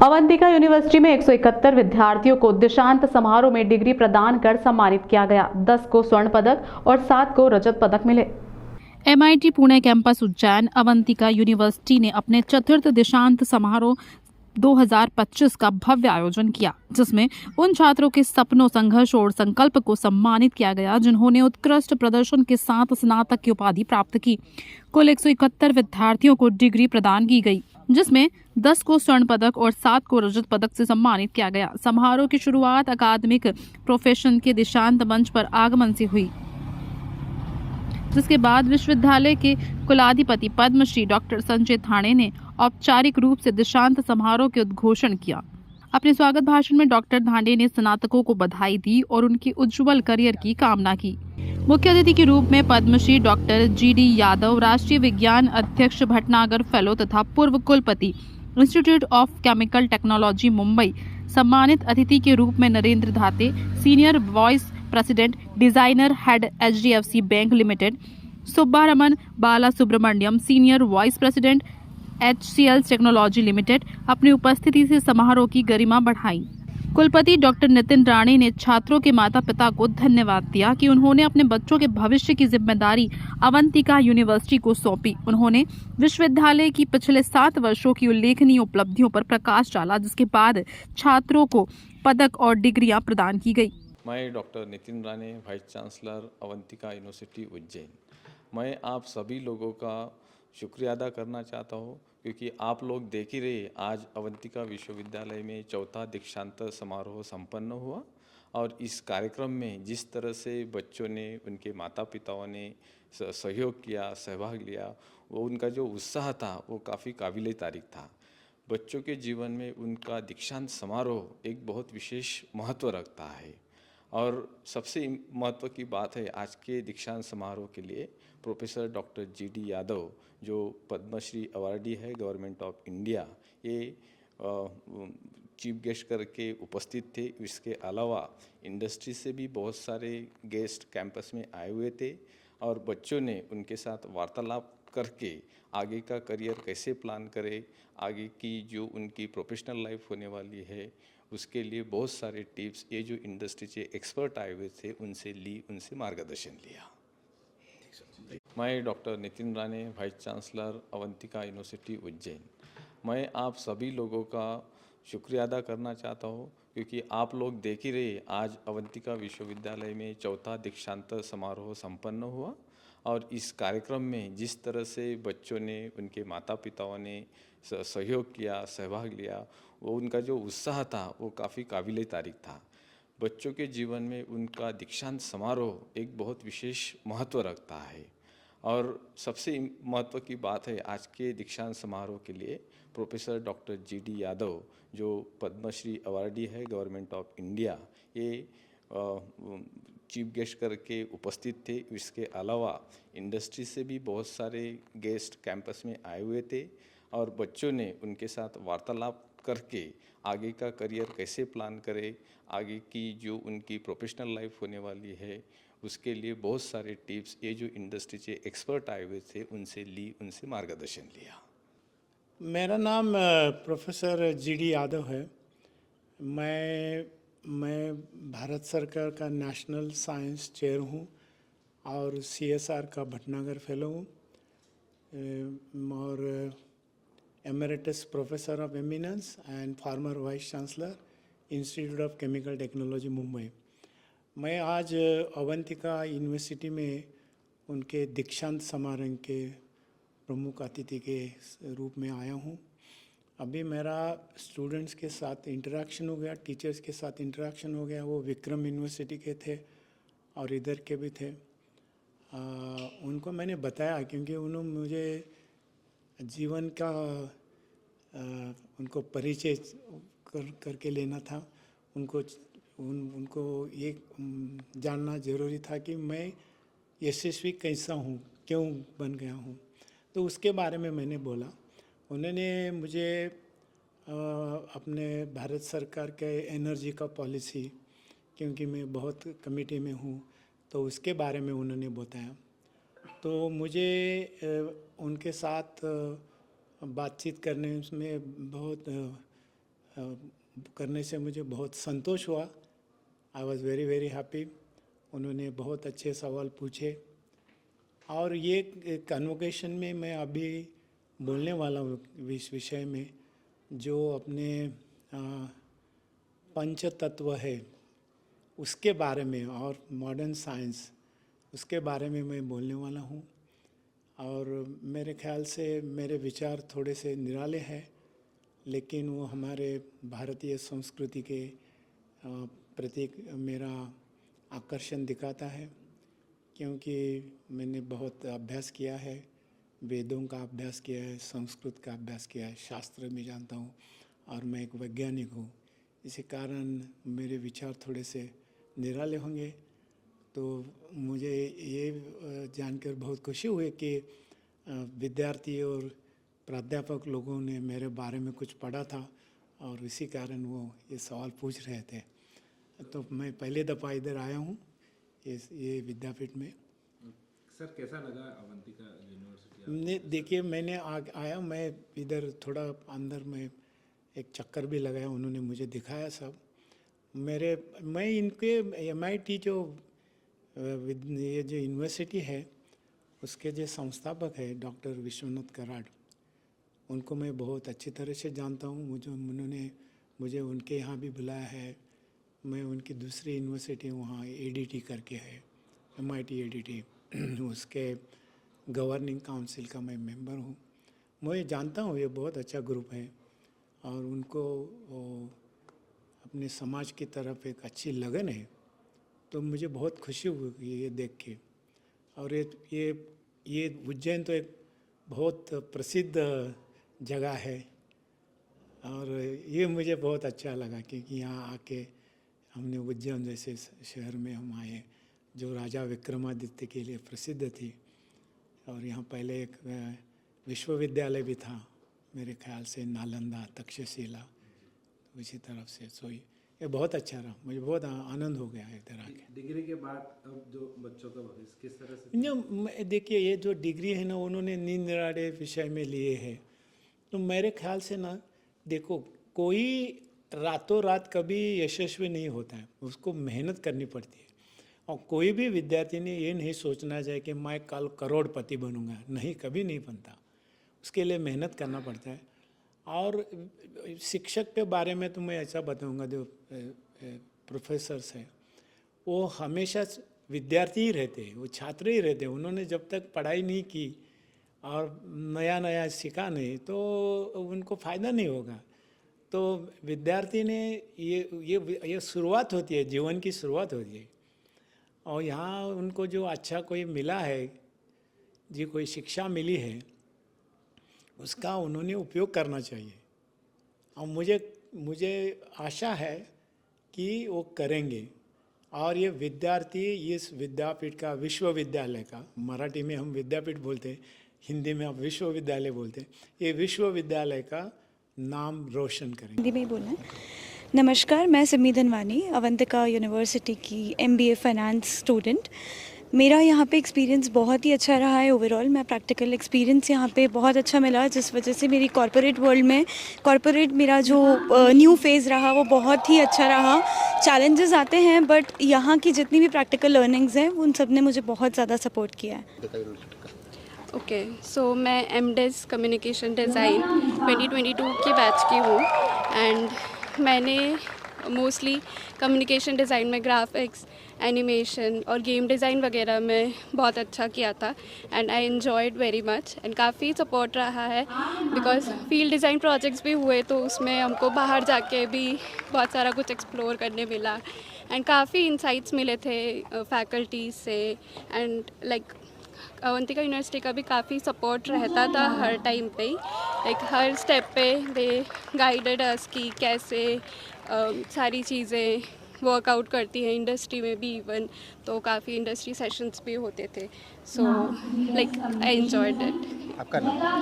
Avantika university में 171 विद्यार्थियों को दीक्षांत समारोह में डिग्री प्रदान कर सम्मानित किया गया। 10 को स्वर्ण पदक और 7 को रजत पदक मिले। MIT Pune campus Ujjain Avantika university ने अपने चतुर्थ दीक्षांत समारोह 2025 का भव्य आयोजन किया, जिसमें उन छात्रों के सपनों, संघर्ष और संकल्प को सम्मानित किया गया जिन्होंने उत्कृष्ट प्रदर्शन के साथ स्नातक की उपाधि प्राप्त की। कुल 171 विद्यार्थियों को डिग्री प्रदान की गई, जिसमें 10 को स्वर्ण पदक और 7 को रजत पदक से सम्मानित किया गया। समारोह की शुरुआत अकादमिक प्रोफेशन के दीक्षांत मंच पर आगमन से हुई, जिसके बाद विश्वविद्यालय के कुलाधिपति पद्मश्री डॉक्टर संजय थाणे ने औपचारिक रूप से दीक्षांत समारोह के उद्घोषण किया। अपने स्वागत भाषण में डॉक्टर धांडे ने स्नातकों को बधाई दी और उनके उज्जवल करियर की कामना की। मुख्य अतिथि के रूप में पद्मश्री डॉक्टर GD यादव, राष्ट्रीय विज्ञान अध्यक्ष भटनागर फेलो तथा पूर्व कुलपति institute of chemical technology Mumbai, सम्मानित अतिथि के रूप में Narendra Dhate, senior vice president designer head HDFC bank limited, Subbaraman Bala Subramaniam, senior vice president HCL technology limited, अपनी उपस्थिति से समारोह की गरिमा बढ़ाई। कुलपति डॉक्टर नितिन राणे ने छात्रों के माता पिता को धन्यवाद दिया कि उन्होंने अपने बच्चों के भविष्य की जिम्मेदारी अवंतिका यूनिवर्सिटी को सौंपी। उन्होंने विश्वविद्यालय की पिछले 7 वर्षों की उल्लेखनीय उपलब्धियों पर प्रकाश डाला, जिसके बाद छात्रों को पदक और डिग्रियां प्रदान की गई। मैं doctor Nitin Rane, vice chancellor Avantika university Ujjain. मैं आप सभी लोगों का शुक्रिया अदा करना चाहता हूँ, क्योंकि आप लोग देख ही रहे, आज अवंतिका विश्वविद्यालय में 4था दीक्षांत समारोह संपन्न हुआ और इस कार्यक्रम में जिस तरह से बच्चों ने, उनके माता पिताओं ने सहयोग किया, सहभाग लिया, वो उनका जो उत्साह था वो काफ़ी काबिले तारीफ था। बच्चों के जीवन में उनका दीक्षांत समारोह एक बहुत विशेष महत्व रखता है और सबसे महत्व की बात है, आज के दीक्षांत समारोह के लिए प्रोफेसर डॉक्टर GD यादव, जो पद्मश्री अवार्डी है गवर्नमेंट ऑफ इंडिया, ये चीफ गेस्ट करके उपस्थित थे। इसके अलावा इंडस्ट्री से भी बहुत सारे गेस्ट कैंपस में आए हुए थे और बच्चों ने उनके साथ वार्तालाप करके आगे का करियर कैसे प्लान करें, आगे की जो उनकी प्रोफेशनल लाइफ होने वाली है उसके लिए बहुत सारे टिप्स ये जो इंडस्ट्री के एक्सपर्ट आए हुए थे उनसे ली, उनसे मार्गदर्शन लिया। मैं doctor Nitin Rane, vice chancellor Avantika university Ujjain. मैं आप सभी लोगों का शुक्रिया अदा करना चाहता हूँ, क्योंकि आप लोग देख ही रहे, आज अवंतिका विश्वविद्यालय में 4था दीक्षांत समारोह संपन्न हुआ और इस कार्यक्रम में जिस तरह से बच्चों ने, उनके माता पिताओं ने सहयोग किया, सहभाग लिया, वो उनका जो उत्साह था वो काफ़ी काबिले तारीफ था। बच्चों के जीवन में उनका दीक्षांत समारोह एक बहुत विशेष महत्व रखता है और सबसे महत्व की बात है, आज के दीक्षांत समारोह के लिए प्रोफेसर डॉक्टर GD यादव, जो पद्मश्री अवार्डी है गवर्नमेंट ऑफ इंडिया, ये चीफ गेस्ट करके उपस्थित थे। इसके अलावा इंडस्ट्री से भी बहुत सारे गेस्ट कैंपस में आए हुए थे और बच्चों ने उनके साथ वार्तालाप करके आगे का करियर कैसे प्लान करें, आगे की जो उनकी प्रोफेशनल लाइफ होने वाली है उसके लिए बहुत सारे टिप्स ये जो इंडस्ट्री के एक्सपर्ट आए हुए थे उनसे ली, उनसे मार्गदर्शन लिया। मेरा नाम प्रोफेसर GD यादव है। मैं भारत सरकार का नेशनल साइंस चेयर हूँ और CSR का भटनागर फेलो हूँ और emeritus professor of eminence and farmer vice chancellor institute of chemical technology Mumbai. मैं आज अवंतिका यूनिवर्सिटी में उनके दीक्षांत समारोह के प्रमुख अतिथि के रूप में आया हूँ। अभी मेरा स्टूडेंट्स के साथ इंटरेक्शन हो गया, टीचर्स के साथ इंटरेक्शन हो गया। वो विक्रम यूनिवर्सिटी के थे और इधर के भी थे। उनको मैंने बताया, क्योंकि उन्होंने मुझे जीवन का उनको परिचय करके लेना था। उनको ये जानना ज़रूरी था कि मैं यशस्वी कैसा हूँ, क्यों बन गया हूँ, तो उसके बारे में मैंने बोला। उन्होंने मुझे अपने भारत सरकार के एनर्जी का पॉलिसी, क्योंकि मैं बहुत कमेटी में हूँ, तो उसके बारे में उन्होंने बताया। तो मुझे उनके साथ बातचीत करने में बहुत करने से मुझे बहुत संतोष हुआ। I was very very happy. उन्होंने बहुत अच्छे सवाल पूछे और ये कन्वोकेशन में मैं अभी बोलने वाला हूँ इस विषय में, जो अपने पंच तत्व है उसके बारे में और मॉडर्न साइंस उसके बारे में मैं बोलने वाला हूँ। और मेरे ख्याल से मेरे विचार थोड़े से निराले हैं, लेकिन वो हमारे भारतीय संस्कृति के प्रति मेरा आकर्षण दिखाता है, क्योंकि मैंने बहुत अभ्यास किया है, वेदों का अभ्यास किया है, संस्कृत का अभ्यास किया है, शास्त्र भी जानता हूँ और मैं एक वैज्ञानिक हूँ। इसी कारण मेरे विचार थोड़े से निराले होंगे। तो मुझे ये जानकर बहुत खुशी हुई कि विद्यार्थी और प्राध्यापक लोगों ने मेरे बारे में कुछ पढ़ा था और इसी कारण वो ये सवाल पूछ रहे थे। तो मैं पहले दफ़ा इधर आया हूँ ये विद्यापीठ में। सर कैसा लगा अवंतिका यूनिवर्सिटी? ने देखिए, मैंने आया, मैं इधर थोड़ा अंदर में एक चक्कर भी लगाया, उन्होंने मुझे दिखाया सब। मैं इनके MIT जो ये जो यूनिवर्सिटी है उसके जो संस्थापक है डॉक्टर विश्वनाथ कराड, उनको मैं बहुत अच्छी तरह से जानता हूँ। उन्होंने मुझे उनके यहाँ भी बुलाया है। मैं उनकी दूसरी यूनिवर्सिटी वहाँ ADT करके है, MIT ADT, उसके गवर्निंग काउंसिल का मैं मेंबर हूँ। मैं जानता हूँ ये बहुत अच्छा ग्रुप है और उनको अपने समाज की तरफ एक अच्छी लगन है। तो मुझे बहुत खुशी हुई ये देख के। और ये उज्जैन तो एक बहुत प्रसिद्ध जगह है और ये मुझे बहुत अच्छा लगा, क्योंकि यहाँ आके हमने उज्जैन जैसे शहर में हम आए जो राजा विक्रमादित्य के लिए प्रसिद्ध थी। और यहाँ पहले एक विश्वविद्यालय भी था मेरे ख्याल से, नालंदा, तक्षशिला, तो इसी तरफ से। सो ये बहुत अच्छा रहा, मुझे बहुत आनंद हो गया इधर आके। डिग्री के बाद अब जो बच्चों का भविष्य किस तरह से? देखिए, ये जो डिग्री है ना, उन्होंने निरनिराले विषय में लिए हैं। तो मेरे ख्याल से ना, देखो, कोई रातों रात कभी यशस्वी नहीं होता है, उसको मेहनत करनी पड़ती है। और कोई भी विद्यार्थी ने ये नहीं सोचना चाहिए कि मैं कल करोड़पति बनूंगा, नहीं, कभी नहीं बनता। उसके लिए मेहनत करना पड़ता है। और शिक्षक के बारे में तो मैं ऐसा बताऊंगा, जो प्रोफेसर्स हैं वो हमेशा विद्यार्थी ही रहते हैं, वो छात्र ही रहते हैं। उन्होंने जब तक पढ़ाई नहीं की और नया नया सीखा नहीं तो उनको फ़ायदा नहीं होगा। तो विद्यार्थी ने ये शुरुआत होती है, जीवन की शुरुआत होती है। और यहाँ उनको जो अच्छा कोई मिला है, जी कोई शिक्षा मिली है, उसका उन्होंने उपयोग करना चाहिए। और मुझे आशा है कि वो करेंगे। और ये विद्यार्थी इस विद्यापीठ का, विश्वविद्यालय का, मराठी में हम विद्यापीठ बोलते हैं, हिंदी में हम विश्वविद्यालय बोलते हैं, ये विश्वविद्यालय का नाम रोशन करेंगे। हिंदी में ही बोलना है। नमस्कार, मैं सिमी धनवानी, अवंतिका यूनिवर्सिटी की MBA फाइनेंस स्टूडेंट। मेरा यहाँ पे एक्सपीरियंस बहुत ही अच्छा रहा है। ओवरऑल मैं प्रैक्टिकल एक्सपीरियंस यहाँ पे बहुत अच्छा मिला, जिस वजह से मेरी कॉर्पोरेट वर्ल्ड में मेरा जो न्यू फेज़ रहा वो बहुत ही अच्छा रहा। चैलेंजेस आते हैं, बट यहाँ की जितनी भी प्रैक्टिकल लर्निंग्स हैं उन सब ने मुझे बहुत ज़्यादा सपोर्ट किया है। ओके, सो मैं MDes कम्युनिकेशन डिज़ाइन 2022 के बैच की हूँ एंड मैंने मोस्टली कम्युनिकेशन डिज़ाइन में ग्राफिक्स, एनिमेशन और गेम डिज़ाइन वगैरह में बहुत अच्छा किया था and I enjoyed very much and काफ़ी सपोर्ट रहा है बिकॉज फील्ड डिज़ाइन प्रोजेक्ट्स भी हुए तो उसमें हमको बाहर जाके भी बहुत सारा कुछ एक्सप्लोर करने मिला एंड काफ़ी इंसाइट्स मिले थे फैकल्टीज से एंड लाइक अवंतिका यूनिवर्सिटी का भी काफ़ी सपोर्ट रहता था हर टाइम पे ही, लाइक हर स्टेप पे दे गाइडेड अस कि कैसे सारी चीज़ें वर्कआउट करती हैं इंडस्ट्री में भी इवन, तो काफ़ी इंडस्ट्री सेशंस भी होते थे। So like I enjoyed it. आपका नाम?